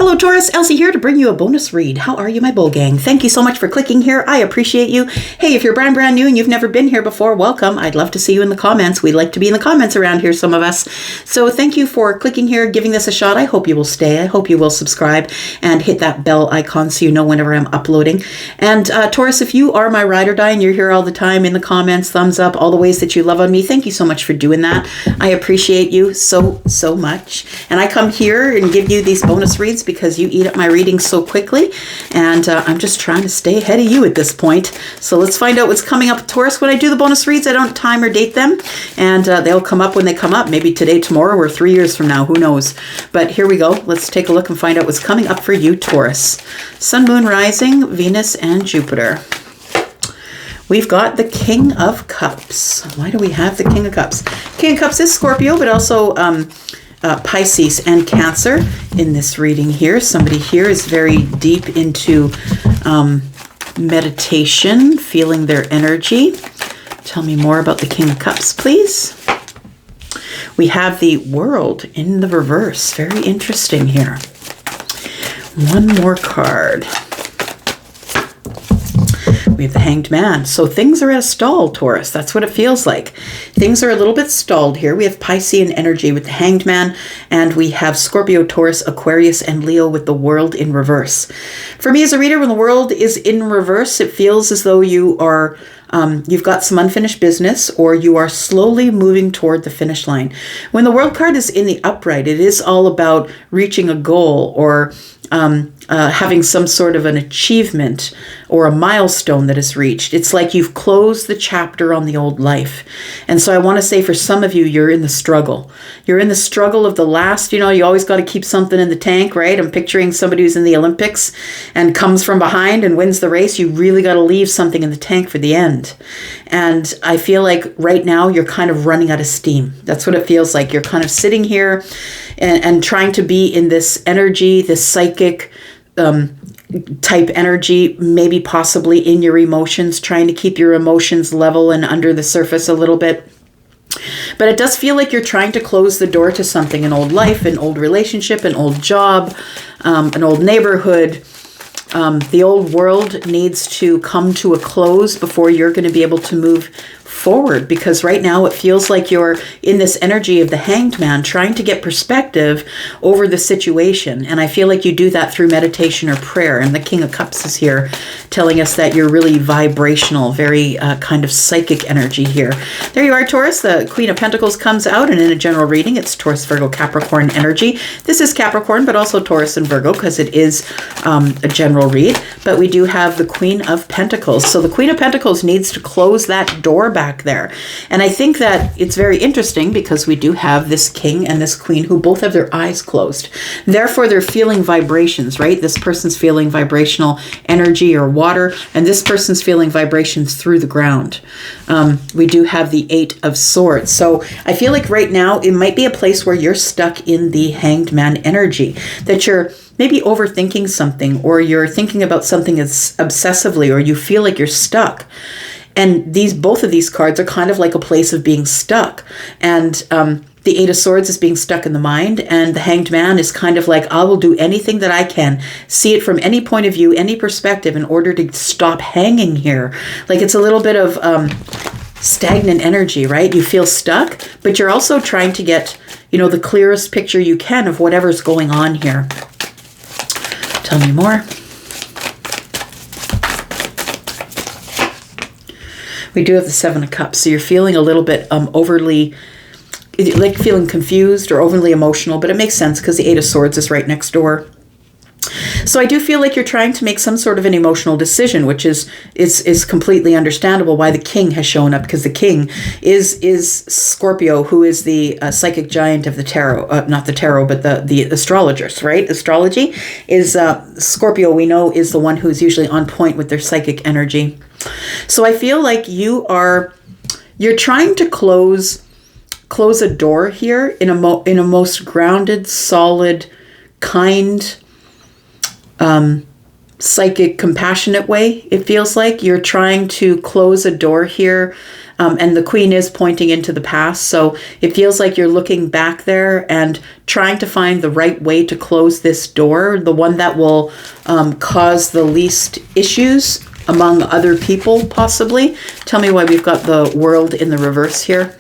Hello Taurus, Elsie here to bring you a bonus read. How are you, my bull gang? Thank you so much for clicking here. I appreciate you. Hey, if you're brand new and you've never been here before, welcome. I'd love to see you in the comments. We like to be in the comments around here, some of us. So thank you for clicking here, giving this a shot. I hope you will stay. I hope you will subscribe and hit that bell icon so you know whenever I'm uploading. And Taurus, if you are my ride or die and you're here all the time in the comments, thumbs up, all the ways that you love on me, thank you so much for doing that. I appreciate you so much. And I come here and give you these bonus reads because you eat up my readings so quickly, and I'm just trying to stay ahead of you at this point. So let's find out what's coming up, Taurus. When I do the bonus reads, I don't time or date them, and they'll come up when they come up, maybe today, tomorrow, or 3 years from now, who knows. But here we go. Let's take a look and find out what's coming up for you, Taurus. Sun, Moon, Rising, Venus, and Jupiter. We've got the King of Cups. Why do we have the King of Cups? King of Cups is Scorpio, but also Pisces and Cancer in this reading here. Somebody here is very deep into meditation, feeling their energy. Tell me more about the King of Cups, please. We have the World in the reverse. Very interesting here. One more card. We have the Hanged Man. So things are at a stall, Taurus. That's what it feels like. Things are a little bit stalled here. We have Piscean energy with the Hanged Man, and we have Scorpio, Taurus, Aquarius, and Leo with the World in reverse. For me as a reader, when the World is in reverse, it feels as though you are you've got some unfinished business, or you are slowly moving toward the finish line. When the World card is in the upright, it is all about reaching a goal, or having some sort of an achievement or a milestone that is reached. It's like you've closed the chapter on the old life. And so I want to say for some of you, you're in the struggle. You're in the struggle of the last, you always got to keep something in the tank, right? I'm picturing somebody who's in the Olympics and comes from behind and wins the race. You really got to leave something in the tank for the end. And I feel like right now you're kind of running out of steam. That's what it feels like. You're kind of sitting here and trying to be in this energy, this psychic type energy, maybe possibly in your emotions, trying to keep your emotions level and under the surface a little bit. But it does feel like you're trying to close the door to something, an old life, an old relationship, an old job, an old neighborhood. The old world needs to come to a close before you're going to be able to move forward, because right now it feels like you're in this energy of the Hanged Man, trying to get perspective over the situation. And I feel like you do that through meditation or prayer. And the King of Cups is here telling us that you're really vibrational, very kind of psychic energy here. There you are, Taurus. The Queen of Pentacles comes out, and in a general reading, it's Taurus, Virgo, Capricorn energy. This is Capricorn, but also Taurus and Virgo, because it is a general read. But we do have the Queen of Pentacles. So the Queen of Pentacles needs to close that door back there. And I think that it's very interesting because we do have this king and this queen who both have their eyes closed. Therefore, they're feeling vibrations, right? This person's feeling vibrational energy or water, and this person's feeling vibrations through the ground. We do have the Eight of Swords. So I feel like right now it might be a place where you're stuck in the Hanged Man energy, that you're maybe overthinking something, or you're thinking about something as obsessively, or you feel like you're stuck. And both of these cards are kind of like a place of being stuck. And the Eight of Swords is being stuck in the mind, and the Hanged Man is kind of like, I will do anything that I can, see it from any point of view, any perspective, in order to stop hanging here. Like it's a little bit of stagnant energy, right? You feel stuck, but you're also trying to get, the clearest picture you can of whatever's going on here. Tell me more. We do have the Seven of Cups. So you're feeling a little bit overly, like feeling confused or overly emotional, but it makes sense because the Eight of Swords is right next door. So I do feel like you're trying to make some sort of an emotional decision, which is completely understandable why the king has shown up, because the king is Scorpio, who is the psychic giant of the tarot, not the tarot, but the astrologers, right? Astrology is Scorpio, we know, is the one who's usually on point with their psychic energy. So I feel like you're trying to close a door here in a most grounded, solid, kind, psychic, compassionate way. It feels like you're trying to close a door here And the Queen is pointing into the past. So it feels like you're looking back there and trying to find the right way to close this door, the one that will cause the least issues among other people, possibly. Tell me why we've got the World in the reverse here.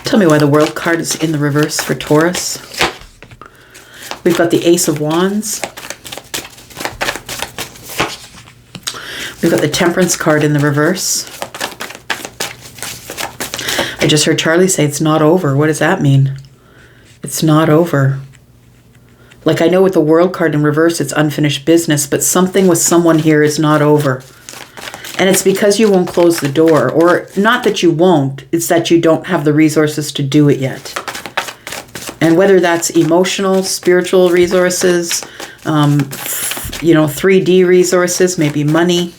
Tell me why the World card is in the reverse for Taurus. We've got the Ace of Wands. We've got the Temperance card in the reverse. I just heard Charlie say it's not over. What does that mean? It's not over. Like, I know with the World card in reverse, it's unfinished business, but something with someone here is not over. And it's because you won't close the door, or not that you won't, it's that you don't have the resources to do it yet. And whether that's emotional, spiritual resources, 3D resources, maybe money.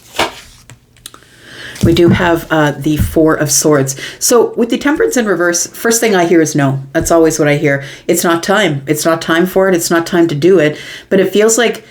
We do have the Four of Swords. So with the Temperance in reverse, first thing I hear is no. That's always what I hear. It's not time. It's not time for it. It's not time to do it. But it feels like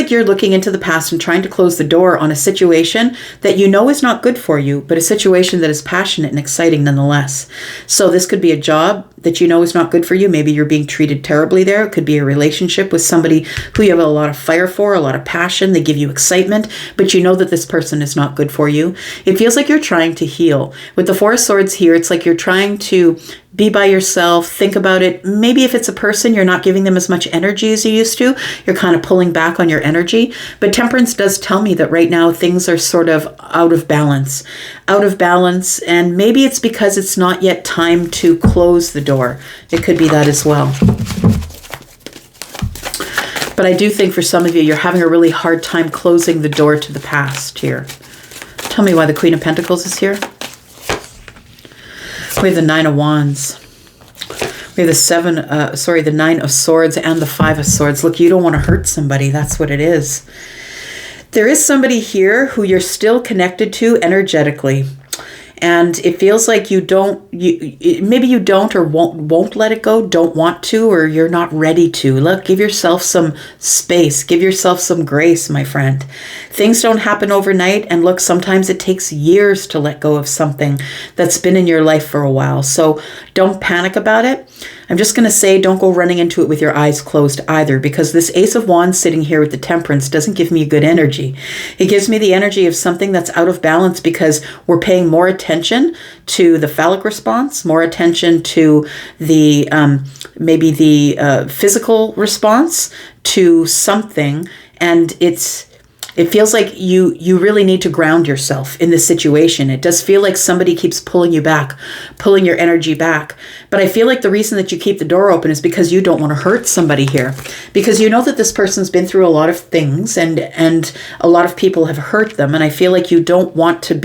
you're looking into the past and trying to close the door on a situation that you know is not good for you, but a situation that is passionate and exciting nonetheless. So this could be a job that you know is not good for you. Maybe you're being treated terribly there. It could be a relationship with somebody who you have a lot of fire for, a lot of passion. They give you excitement, but you know that this person is not good for you. It feels like you're trying to heal. With the Four of Swords here, it's like you're trying to be by yourself, think about it. Maybe if it's a person, you're not giving them as much energy as you used to. You're kind of pulling back on your energy. But Temperance does tell me that right now things are sort of out of balance. And maybe it's because it's not yet time to close the door. It could be that as well. But I do think for some of you, you're having a really hard time closing the door to the past here. Tell me why the Queen of Pentacles is here. We have the Nine of Wands. We have the Nine of Swords and the Five of Swords. Look, you don't want to hurt somebody. That's what it is. There is somebody here who you're still connected to energetically. And it feels like maybe you don't or won't let it go, don't want to, or you're not ready to. Look, give yourself some space, give yourself some grace, my friend. Things don't happen overnight, and look, sometimes it takes years to let go of something that's been in your life for a while. So don't panic about it. I'm just going to say don't go running into it with your eyes closed either, because this Ace of Wands sitting here with the Temperance doesn't give me a good energy. It gives me the energy of something that's out of balance because we're paying more attention to the phallic response, more attention to the maybe the physical response to something, and it feels like you really need to ground yourself in this situation. It does feel like somebody keeps pulling you back, pulling your energy back. But I feel like the reason that you keep the door open is because you don't want to hurt somebody here. Because you know that this person's been through a lot of things and a lot of people have hurt them. And I feel like you don't want to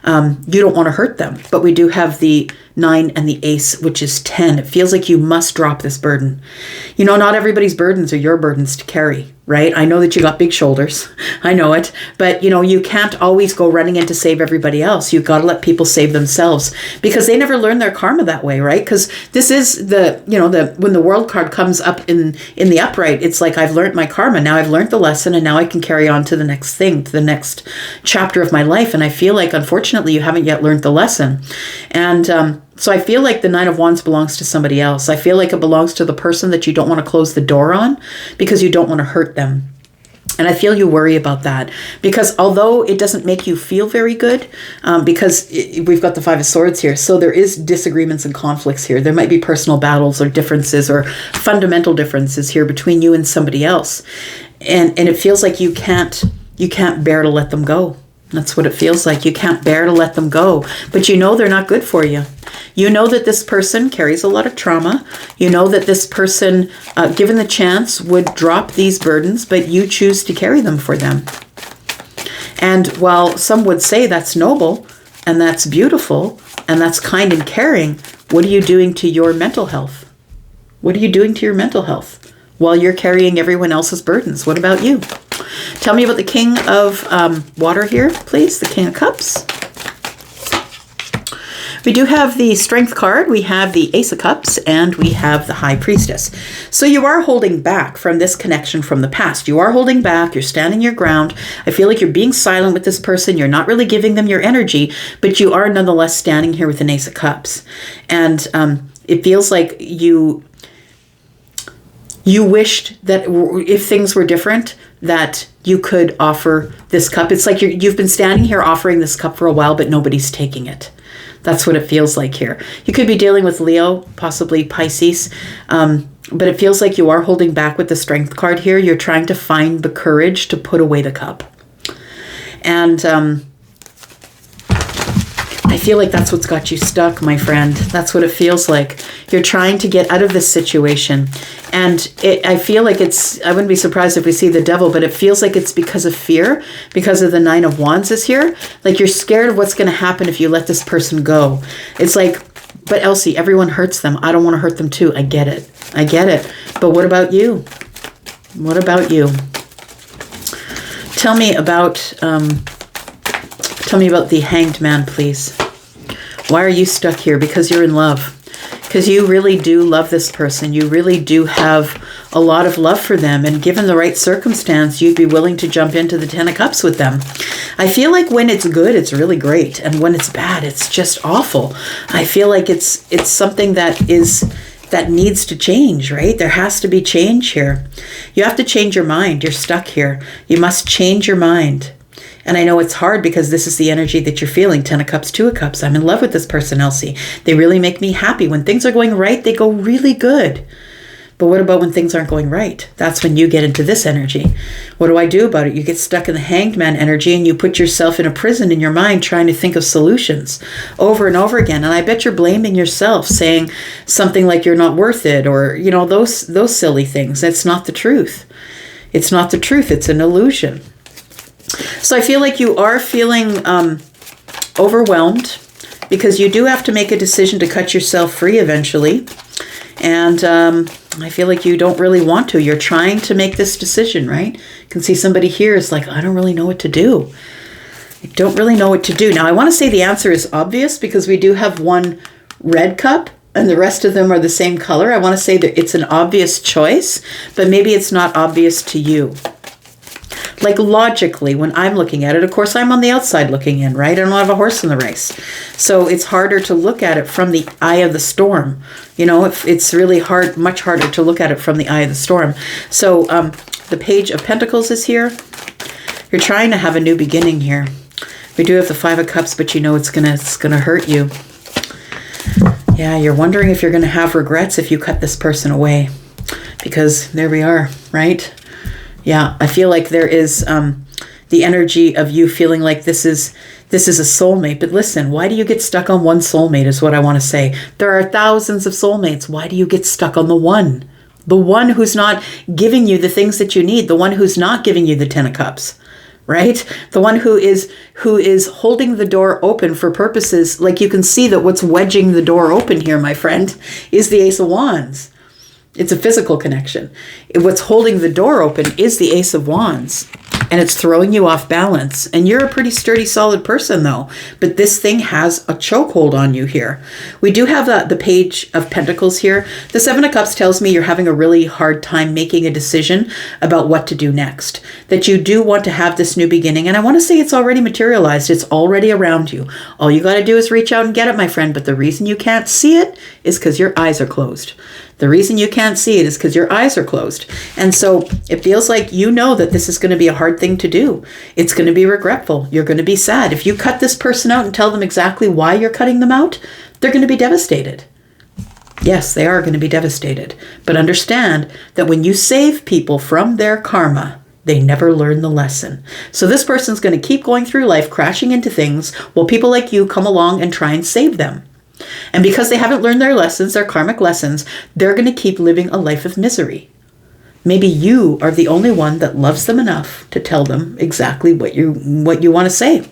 hurt them. But we do have the 9 and the Ace, which is 10. It feels like you must drop this burden. You know, not everybody's burdens are your burdens to carry, right? I know that you got big shoulders. I know it. But, you can't always go running in to save everybody else. You've got to let people save themselves because they never learn their karma that way, right? Because this is when the World card comes up in the upright, it's like I've learned my karma. Now I've learned the lesson and now I can carry on to the next thing, to the next chapter of my life. And I feel like, unfortunately, you haven't yet learned the lesson. And, so I feel like the Nine of Wands belongs to somebody else. I feel like it belongs to the person that you don't want to close the door on because you don't want to hurt them. And I feel you worry about that because although it doesn't make you feel very good, because we've got the Five of Swords here, so there is disagreements and conflicts here. There might be personal battles or differences or fundamental differences here between you and somebody else. And it feels like you can't bear to let them go. That's what it feels like. You can't bear to let them go, but you know they're not good for you. You know that this person carries a lot of trauma. You know that this person, given the chance, would drop these burdens, but you choose to carry them for them. And while some would say that's noble, and that's beautiful, and that's kind and caring, what are you doing to your mental health? What are you doing to your mental health while you're carrying everyone else's burdens? What about you? Tell me about the King of Water here, please. The King of Cups. We do have the Strength card, we have the Ace of Cups, and we have the High Priestess. So you are holding back from this connection from the past. You are holding back, you're standing your ground. I feel like you're being silent with this person, you're not really giving them your energy, but you are nonetheless standing here with an Ace of Cups. And it feels like you wished that if things were different, that you could offer this cup. It's like you've been standing here offering this cup for a while, but nobody's taking it. That's what it feels like here. You could be dealing with Leo, possibly Pisces, but it feels like you are holding back with the Strength card here. You're trying to find the courage to put away the cup. And I feel like that's what's got you stuck, my friend. That's what it feels like. You're trying to get out of this situation. And I feel like I wouldn't be surprised if we see the Devil, but it feels like it's because of fear, because of the Nine of Wands is here. Like you're scared of what's going to happen if you let this person go. It's like, but Elsie, everyone hurts them. I don't want to hurt them too. I get it. I get it. But what about you? What about you? Tell me about the Hanged Man, please. Why are you stuck here? Because you're in love. Because you really do love this person. You really do have a lot of love for them. And given the right circumstance, you'd be willing to jump into the Ten of Cups with them. I feel like when it's good, it's really great. And when it's bad, it's just awful. I feel like it's something that needs to change, right? There has to be change here. You have to change your mind. You're stuck here. You must change your mind. And I know it's hard because this is the energy that you're feeling. 10 of Cups, 2 of Cups. I'm in love with this person, Elsie. They really make me happy. When things are going right, they go really good. But what about when things aren't going right? That's when you get into this energy. What do I do about it? You get stuck in the Hanged Man energy and you put yourself in a prison in your mind trying to think of solutions over and over again. And I bet you're blaming yourself, saying something like you're not worth it, or, those silly things. That's not the truth. It's not the truth. It's an illusion. So I feel like you are feeling overwhelmed because you do have to make a decision to cut yourself free eventually. And I feel like you don't really want to. You're trying to make this decision, right? You can see somebody here is like, I don't really know what to do. I don't really know what to do. Now, I want to say the answer is obvious because we do have one red cup and the rest of them are the same color. I want to say that it's an obvious choice, but maybe it's not obvious to you. Like logically, when I'm looking at it, of course, I'm on the outside looking in, right? I don't have a horse in the race. So it's harder to look at it from the eye of the storm. It's really hard, much harder to look at it from the eye of the storm. So the Page of Pentacles is here. You're trying to have a new beginning here. We do have the 5 of Cups, but it's gonna hurt you. Yeah, you're wondering if you're gonna have regrets if you cut this person away. Because there we are, right? Yeah, I feel like there is the energy of you feeling like this is a soulmate. But listen, why do you get stuck on one soulmate is what I want to say. There are thousands of soulmates. Why do you get stuck on the one? The one who's not giving you the things that you need. The one who's not giving you the 10 of Cups, right? The one who is holding the door open for purposes. Like you can see that what's wedging the door open here, my friend, is the Ace of Wands. It's a physical connection. What's holding the door open is the Ace of Wands, and it's throwing you off balance. And you're a pretty sturdy, solid person, though. But this thing has a chokehold on you here. We do have the Page of Pentacles here. The 7 of Cups tells me you're having a really hard time making a decision about what to do next. That you do want to have this new beginning. And I want to say it's already materialized. It's already around you. All you got to do is reach out and get it, my friend. But the reason you can't see it is because your eyes are closed. The reason you can't see it is because your eyes are closed. And so it feels like that this is going to be a hard thing to do. It's going to be regretful. You're going to be sad. If you cut this person out and tell them exactly why you're cutting them out, they're going to be devastated. Yes, they are going to be devastated. But understand that when you save people from their karma, they never learn the lesson. So this person's going to keep going through life, crashing into things, while people like you come along and try and save them. And because they haven't learned their lessons, their karmic lessons, they're going to keep living a life of misery. Maybe you are the only one that loves them enough to tell them exactly what you want to say.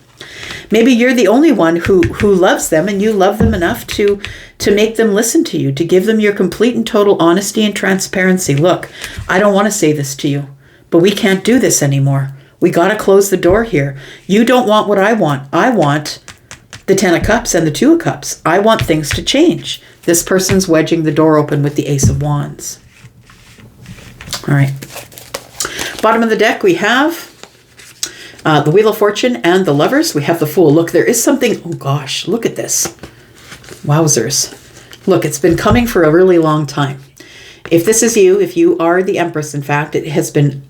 Maybe you're the only one who loves them, and you love them enough to make them listen to you, to give them your complete and total honesty and transparency. Look, I don't want to say this to you, but we can't do this anymore. We got to close the door here. You don't want what I want. I want the Ten of Cups and the Two of Cups. I want things to change. This person's wedging the door open with the Ace of Wands. All right. Bottom of the deck, we have the Wheel of Fortune and the Lovers. We have the Fool. Look, there is something. Oh, gosh. Look at this. Wowzers. Look, it's been coming for a really long time. If this is you, if you are the Empress, in fact, it has been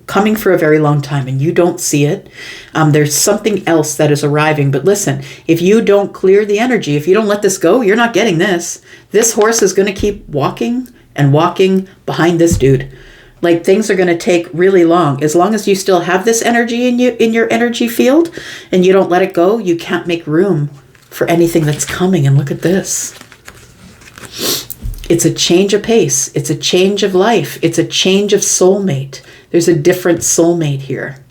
coming for a very long time and you don't see it. There's something else that is arriving. But listen, if you don't clear the energy, if you don't let this go, you're not getting this. This horse is going to keep walking and walking behind this dude. Like, things are going to take really long. As long as you still have this energy in your energy field and you don't let it go, you can't make room for anything that's coming. And look at this. It's a change of pace. It's a change of life. It's a change of soulmate. There's a different soulmate here.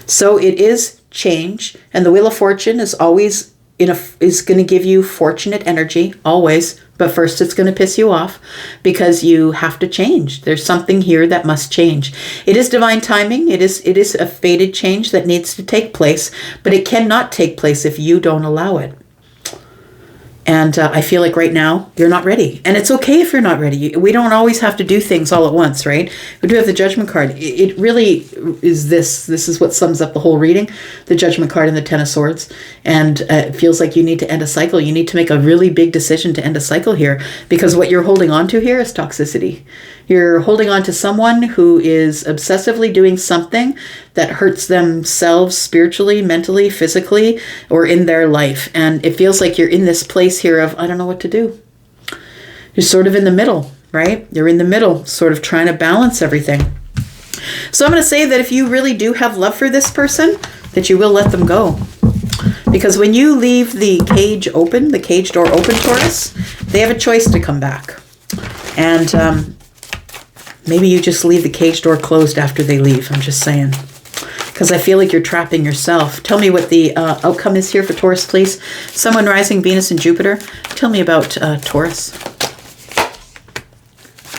So it is change. And the Wheel of Fortune is always is going to give you fortunate energy, always. But first it's going to piss you off because you have to change. There's something here that must change. It is divine timing. It is a fated change that needs to take place, but it cannot take place if you don't allow it. And I feel like right now you're not ready. And it's okay if you're not ready. We don't always have to do things all at once, right? We do have the Judgment card. It really is this. This is what sums up the whole reading. The Judgment card and the Ten of Swords. And it feels like you need to end a cycle. You need to make a really big decision to end a cycle here. Because what you're holding on to here is toxicity. You're holding on to someone who is obsessively doing something that hurts themselves spiritually, mentally, physically, or in their life. And it feels like you're in this place here of, I don't know what to do. You're sort of in the middle, right? You're in the middle, sort of trying to balance everything. So I'm going to say that if you really do have love for this person, that you will let them go. Because when you leave the cage open, the cage door open, Taurus, they have a choice to come back. And maybe you just leave the cage door closed after they leave. I'm just saying. Because I feel like you're trapping yourself. Tell me what the outcome is here for Taurus, please. Sun, Moon, Rising, Venus, and Jupiter. Tell me about Taurus.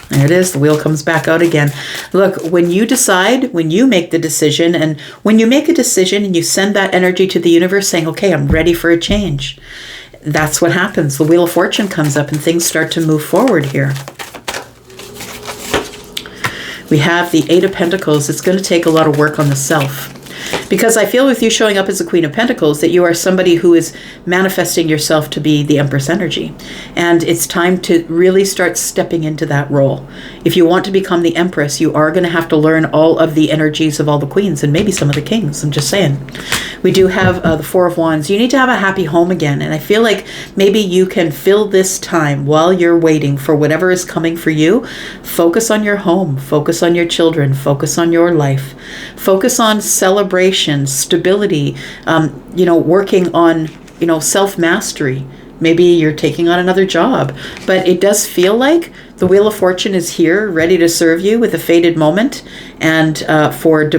There it is. The wheel comes back out again. Look, when you decide, when you make the decision, and when you make a decision and you send that energy to the universe saying, okay, I'm ready for a change, that's what happens. The Wheel of Fortune comes up and things start to move forward here. We have the Eight of Pentacles. It's going to take a lot of work on the self. Because I feel with you showing up as the Queen of Pentacles that you are somebody who is manifesting yourself to be the Empress energy. And it's time to really start stepping into that role. If you want to become the Empress, you are going to have to learn all of the energies of all the queens and maybe some of the kings. I'm just saying. We do have the Four of Wands. You need to have a happy home again. And I feel like maybe you can fill this time while you're waiting for whatever is coming for you. Focus on your home. Focus on your children. Focus on your life. Focus on celebration, stability, working on, self-mastery. Maybe you're taking on another job. But it does feel like the Wheel of Fortune is here, ready to serve you with a fated moment and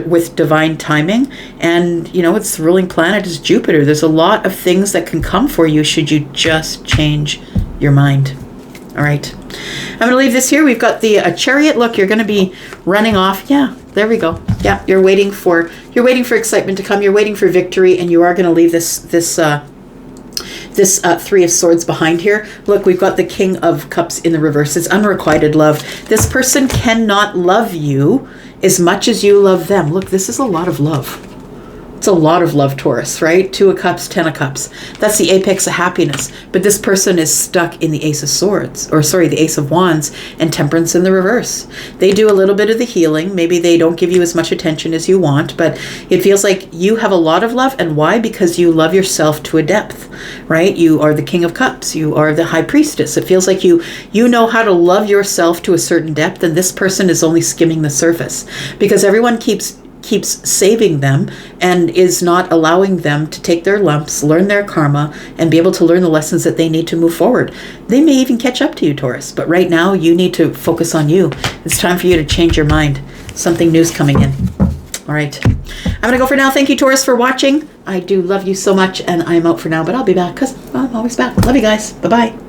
with divine timing. And, its the ruling planet is Jupiter. There's a lot of things that can come for you should you just change your mind. All right. I'm going to leave this here. We've got the Chariot. Look, you're going to be running off. Yeah, there we go. Yeah, you're waiting for excitement to come. You're waiting for victory, and you are going to leave this Three of Swords behind here. Look, we've got the King of Cups in the reverse. It's unrequited love. This person cannot love you as much as you love them. Look, this is a lot of love. It's a lot of love, Taurus, right? Two of Cups, Ten of Cups. That's the apex of happiness. But this person is stuck in the Ace of Swords, the Ace of Wands, and Temperance in the reverse. They do a little bit of the healing. Maybe they don't give you as much attention as you want, but it feels like you have a lot of love. And why? Because you love yourself to a depth, right? You are the King of Cups. You are the High Priestess. It feels like you know how to love yourself to a certain depth, and this person is only skimming the surface because everyone keeps saving them and is not allowing them to take their lumps, learn their karma, and be able to learn the lessons that they need to move forward. They may even catch up to you, Taurus, but right now you need to focus on you. It's time for you to change your mind. Something new's coming in. All right. I'm going to go for now. Thank you, Taurus, for watching. I do love you so much, and I'm out for now, but I'll be back because I'm always back. Love you guys. Bye-bye.